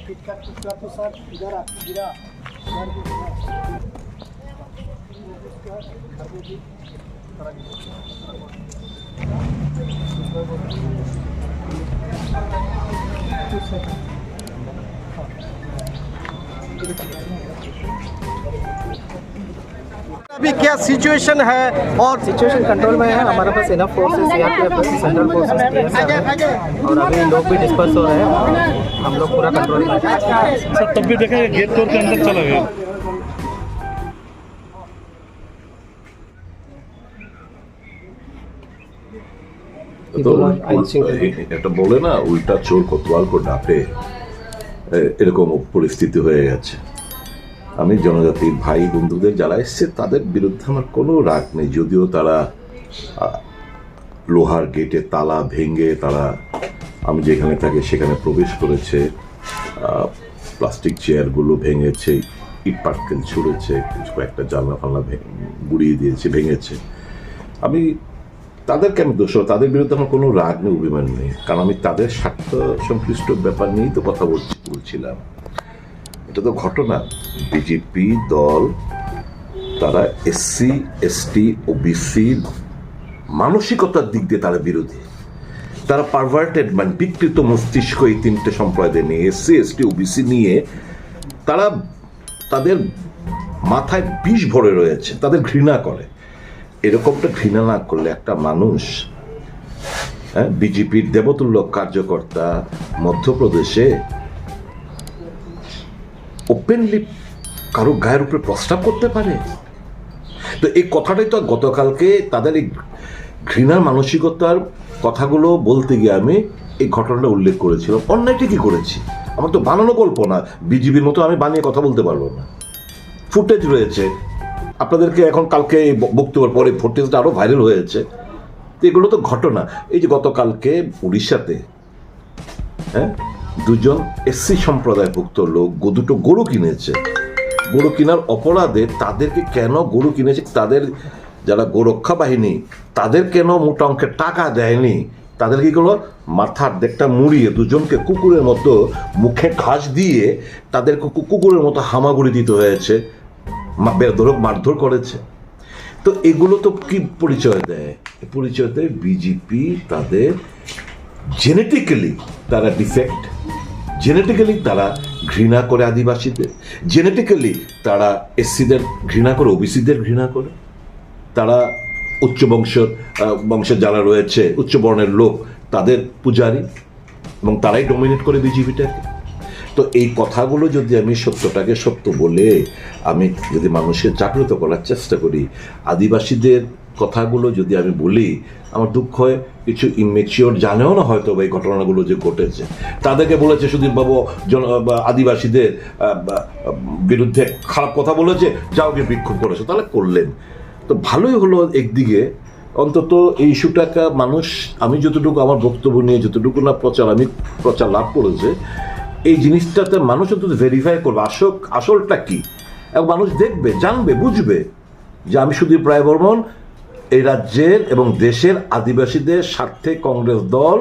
किटका टुकड़ा तो सर इधर गिरा इधर भी गिरा घर में भी अभी क्या सिचुएशन है और सिचुएशन कंट्रोल में है। हमारे पास enough forces CRPF central forces और अभी लोग भी डिस्पर्स हो रहे हैं। हम लोग पूरा कंट्रोल में हैं। सर तब भी देखेंगे गेट तोड़ के अंदर चला गया। তো একটা বলে না উল্টা চোর কোতোয়াল কো ডাকে, এরকম পরিস্থিতি হয়ে গেছে। আমি জনজাতির ভাই বন্ধুদের যারা এসছে তাদের বিরুদ্ধে আমার কোনো রাগ নেই, যদিও তারা লোহার গেটে তালা ভেঙে তারা আমি যেখানে থাকি সেখানে প্রবেশ করেছে, প্লাস্টিক চেয়ারগুলো ভেঙেছে, ইট পাটকেল ছুঁড়েছে, কিছু কয়েকটা জানলা ফালনা গুড়িয়ে দিয়েছে, ভেঙেছে। আমি তাদেরকে আমি দোষ, তাদের বিরুদ্ধে আমার কোনো রাগ নেই, অভিমান নেই, কারণ আমি তাদের স্বার্থ সংশ্লিষ্ট ব্যাপার নিয়েই তো কথা বলছিলাম। এটা তো ঘটনা, বিজেপি দল তারা এসসি এসটি ওবিসি মানসিকতার দিক দিয়ে তারা বিরোধী, তারা পারভার্টেড মানে বিকৃত মস্তিষ্ক এই তিনটে সম্প্রদায় নিয়ে, এসসি এসটি ওবিসি নিয়ে তারা তাদের মাথায় বিষ ভরে রয়েছে, তাদের ঘৃণা করে। এরকমটা ঘৃণা না করলে একটা মানুষ, বিজেপির দেবতুল্য কার্যকর্তা মধ্যপ্রদেশে ওপেনলি কারো গায়ের উপরে প্রস্তাব করতে পারে? তো এই কথাটাই তো গতকালকে তাদের এই ঘৃণার মানসিকতার কথাগুলো বলতে গিয়ে আমি এই ঘটনাটা উল্লেখ করেছিলাম। অন্যায়টা কি করেছি? আমার তো বানানো গল্প না, বিজেপির মতো আমি বানিয়ে কথা বলতে পারবো না। ফুটেজ রয়েছে, আপনাদেরকে এখন কালকে বক্তব্যের পরে ফুটেজটা আরও ভাইরাল হয়েছে। তো এগুলো তো ঘটনা। এই যে গতকালকে উড়িষ্যাতে দুজন এসসি সম্প্রদায়ভুক্ত লোক দুটো গরু কিনেছে, গরু কেনার অপরাধে তাদেরকে কেন গরু কিনেছে, তাদের যারা গোরক্ষা বাহিনী তাদের কেন মোটা অঙ্কের টাকা দেয়নি, তাদের কি করলো মাথার দিকটা মুড়িয়ে দুজনকে কুকুরের মতো মুখে ঘাস দিয়ে তাদেরকে কুকুরের মতো হামাগুড়ি দিতে হয়েছে, মারধর করেছে। তো এগুলো তো কি পরিচয় দেয়? পরিচয় দেয় বিজেপি তাদের জেনেটিক্যালি তারা ডিফেক্ট, জেনেটিক্যালি তারা ঘৃণা করে আদিবাসীদের, জেনেটিক্যালি তারা এসসিদের ঘৃণা করে, ওবিসিদের ঘৃণা করে, তারা উচ্চ বংশের যারা রয়েছে উচ্চ বর্ণের লোক তাদের পূজারী, এবং তারাই ডমিনেট করে বিজেপিটাকে। তো এই কথাগুলো যদি আমি সত্যটাকে সত্য বলে আমি যদি মানুষের জাগ্রত করার চেষ্টা করি, আদিবাসীদের কথাগুলো যদি আমি বলি, আমার দুঃখ হয় কিছু ইমেচিওর জানেও না হয়তো এই ঘটনাগুলো যে ঘটেছে। তাদেরকে বলেছে সুধীর বাবু আদিবাসীদের বিরুদ্ধে খারাপ কথা বলেছে, যাও গিয়ে বিক্ষোভ করেছে, তাহলে করলেন তো ভালোই হলো। একদিকে অন্তত এই ইস্যুটাকে মানুষ, আমি যতটুকু আমার বক্তব্য নিয়ে যতটুকু না প্রচার লাভ করেছে, এই জিনিসটাতে মানুষ অন্তত ভেরিফাই করবে আসলটা কি, এবং মানুষ দেখবে, জানবে, বুঝবে যে আমি সুদীপ রায় বর্মন এই রাজ্যের এবং দেশের আদিবাসীদের স্বার্থে কংগ্রেস দল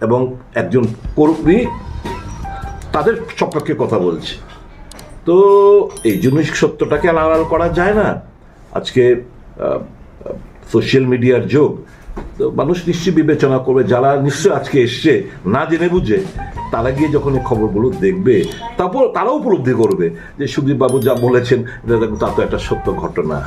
এবং একজন কর্মী তাদের সপক্ষে কথা বলছে। তো এই জন্য সত্যটাকে আড়াল করা যায় না। আজকে সোশ্যাল মিডিয়ার যুগ, তো মানুষ নিশ্চয়ই বিবেচনা করবে, যারা নিশ্চয়ই আজকে এসছে না জেনে বুঝে, তারা গিয়ে যখন এই খবরগুলো দেখবে তারপর তারাও উপলব্ধি করবে যে সুদীপ বাবু যা বলেছেন তা তো একটা সত্য ঘটনা।